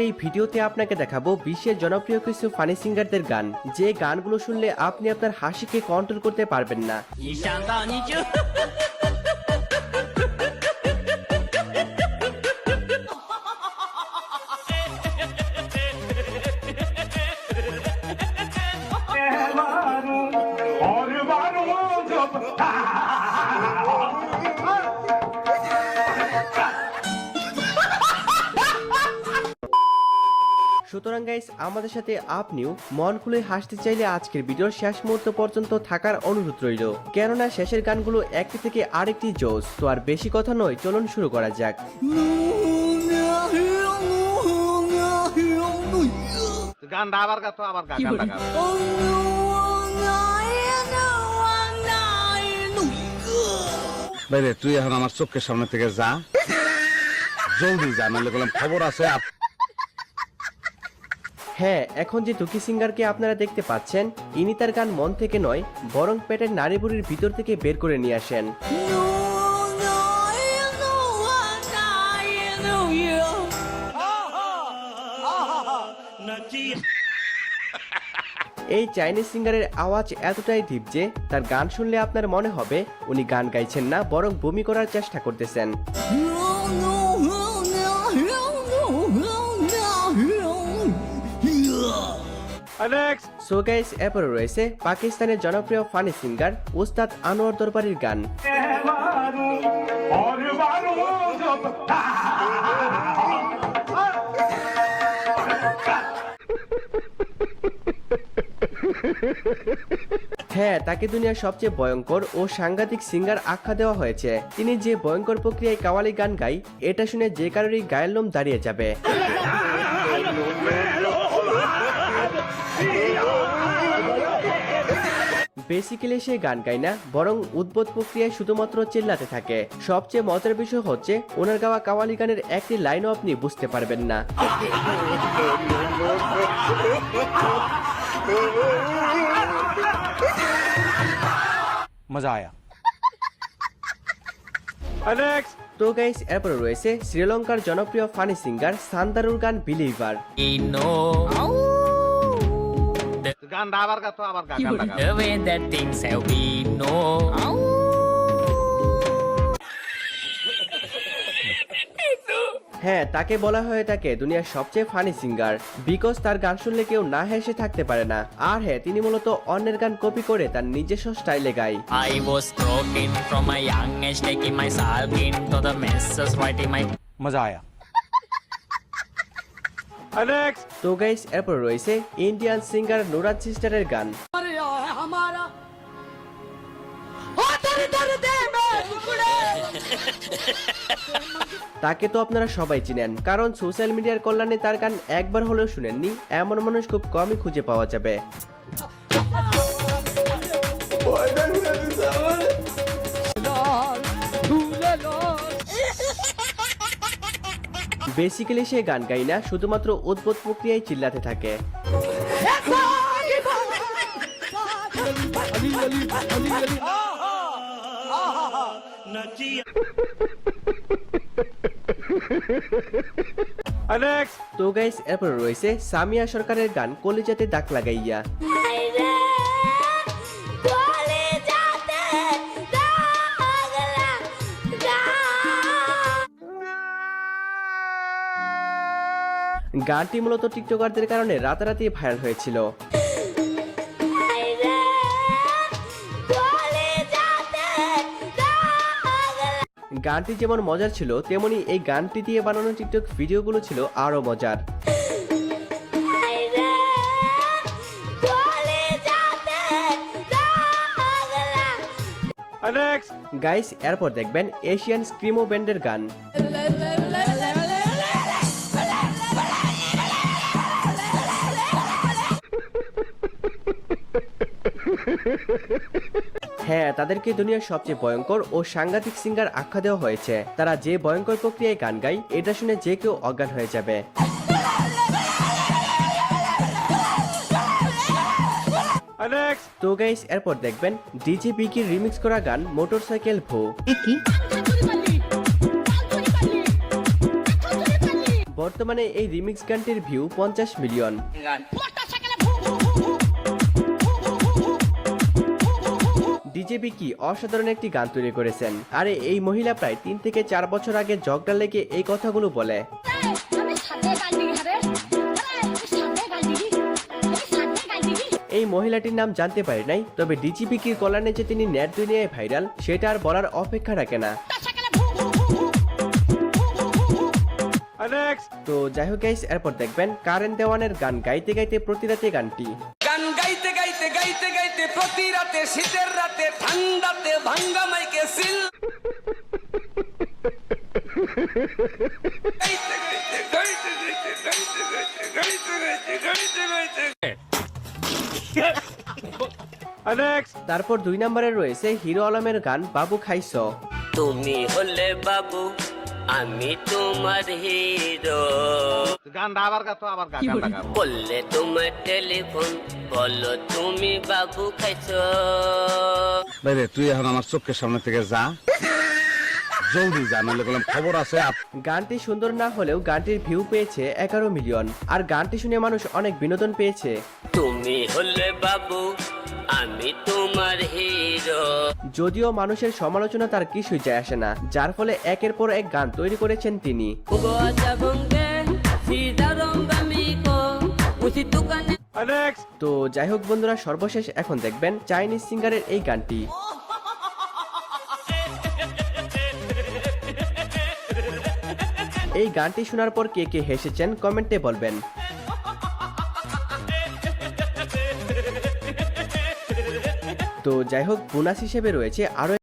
এই ভিডিওতে আপনাকে দেখাবো বিশ্বের জনপ্রিয় কিছু ফানি সিঙ্গারদের গান, যে গানগুলো শুনলে আপনি আপনার হাসিকে কন্ট্রোল করতে পারবেন না। সুতরাং গাইস, আমাদের সাথে আপনিও মন খুলে হাসতে চাইলে আজকের ভিডিওর শেষ মুহূর্ত পর্যন্ত থাকার অনুরোধ রইল, কেননা শেষের গানগুলো একটি থেকে আরেকটি জোস। তো আর বেশি কথা নয়, চলুন শুরু করা যাক। গানটা আবার গা তো আবার গা গানটা গা। বাইরে তুই এখন আমার চোখের সামনে থেকে যা, জলদি যা, নাহলে বললাম খবর আছে। হ্যাঁ, এখন যে টুকি সিঙ্গারকে আপনারা দেখতে পাচ্ছেন, ইনি তার গান মন থেকে নয়, বরং পেটের নারী বুড়ির ভিতর থেকে বের করে নিয়ে আসেন। এই চাইনিজ সিঙ্গারের আওয়াজ এতটাই ডিপ যে তার গান শুনলে আপনার মনে হবে উনি গান গাইছেন না, বরং বমি করার চেষ্টা করতেছেন। সো গাইস, এরপরে রয়েছে পাকিস্তানের জনপ্রিয় ফানি সিঙ্গার উস্তাদ আনোয়ার দরবারির গান। হ্যাঁ, তাকে দুনিয়ার সবচেয়ে ভয়ঙ্কর ও সাংঘাতিক সিঙ্গার আখ্যা দেওয়া হয়েছে। তিনি যে ভয়ঙ্কর প্রক্রিয়ায় কাওয়ালি গান গায়, এটা শুনে যে কারোরই গায়ের লোম দাঁড়িয়ে যাবে। বেসিক্যালি সে গান গায় না, বরং উদ্ভট প্রক্রিয়ায় শুধুমাত্র চিল্লাতে থাকে। সবচেয়ে মজার বিষয় হচ্ছে, ওনার গাওয়া কাওয়ালি গানের একটি লাইনও আপনি বুঝতে পারবেন না। মজা আয়া। তো গাইস, এরপরে রয়েছে শ্রীলঙ্কার জনপ্রিয় ফানি সিঙ্গার সান্দারুর গান বিলিভার। গানটা আবার গা তো আবার গা গানটা গা। The way that things have been, no. হ্যাঁ, তাকে বলা হয়ে থাকে দুনিয়ার সবচেয়ে ফানি সিঙ্গার, বিকজ তার গান শুনলে কেউ না হেসে থাকতে পারে না। আর হ্যাঁ, তিনি মূলত অন্যের গান কপি করে তার নিজস্ব স্টাইলে গায়। I was broken from a young age, taking my soul into the messes, writing my মজা আয়া। তো গাইস, এরপর রয়েছে ইন্ডিয়ান সিঙ্গার নুরাজ সিস্টারের গান। তাকে তো আপনারা সবাই চিনেন, কারণ সোশ্যাল মিডিয়ার কল্যাণে তার গান একবার হলেও শুনেননি এমন মানুষ খুব কমই খুঁজে পাওয়া যাবে। বেসিক্যালি সে গান গায় না, শুধুমাত্র উদ্ভট প্রক্রিয়ায় চিল্লাতে থাকে। তো গাইস, এরপর রয়েছে সামিয়া সরকারের গান কলিজাতে দাগ লাগাইয়া। গানটি মূলত টিকটকারদের কারণে রাতারাতি ভাইরাল হয়েছিল। গানটি যেমন মজার ছিল, তেমনি এই গানটি দিয়ে বানানো টিকটক ভিডিওগুলো ছিল আরো মজার। গাইস, এরপর দেখবেন এশিয়ান স্ক্রিমো ব্যান্ডের গান। হ্যাঁ, তাদেরকে দুনিয়ার সবচেয়ে ভয়ঙ্কর ও সাংঘাতিক সিঙ্গার আখ্যা দেওয়া হয়েছে। তারা যে ভয়ঙ্কর প্রক্রিয়ায় গান গায়, এটা শুনে যে কেউ অজ্ঞান হয়ে যাবে। তো গাইস, এরপর দেখবেন ডিজে বিকির রিমিক্স করা গান মোটরসাইকেল ভো। বর্তমানে এই রিমিক্স গানটির ভিউ 50 মিলিয়ন। ডিজে কি অসাধারণ একটি গান তৈরি করেছেন। আরে এই মহিলা প্রায় 3 থেকে 4 বছর আগে ঝগড়া লেগে এই কথাগুলো বলে। এই মহিলাটির নাম জানতে পারি নাই, তবে ডিজিপিকির কল্যাণে যে তিনি নেট দুনিয়ায় ভাইরাল সেটা আর বলার অপেক্ষা রাখে না। তো যাই হোক গাইস, এরপর দেখবেন কারেন দেওয়ানের গান গাইতে গাইতে প্রতি রাতে গানটি। গান গাইতে গাইতে গাইতে গাইতে প্রতি রাতে শীতের রাতে ঠান্ডাতে ভাঙ্গা মাইকে সিল গাইতে গাইতে গাইতে গাইতে গাইতে গাইতে গাইতে গাইতে গাইতে গাইতে তারপর 2 নম্বরে রয়েছে হিরো আলমের গান বাবু খাইছ। তুমি হলে বাবু আমি তোমার হিরো, গানটা আবার গা তো আবার গা গানটা গা। করলে তোমার টেলিফোন বলো তুমি বাবু খাইছো। বাইরে তুই এখন আমার চোখের সামনে থেকে যা, জলদি যা, নাহলে বললাম খবর আছে। গানটি সুন্দর না হলেও গানটির ভিউ পেয়েছে 11 মিলিয়ন, আর গানটি শুনে মানুষ অনেক বিনোদন পেয়েছে। তুমি হলে বাবু আমি তোমার হিরো। যদিও মানুষের সমালোচনা তার কিছুই যায় আসে না, যার ফলে একের পর এক গান তৈরি করেছেন তিনি। তো যাই হোক বন্ধুরা, সর্বশেষ এখন দেখবেন চাইনিজ সিঙ্গারের এই গানটি। এই গানটি শোনার পর কে কে হেসেছেন কমেন্টে বলবেন। তো যাই হোক, বোনাস হিসেবে রয়েছে আরো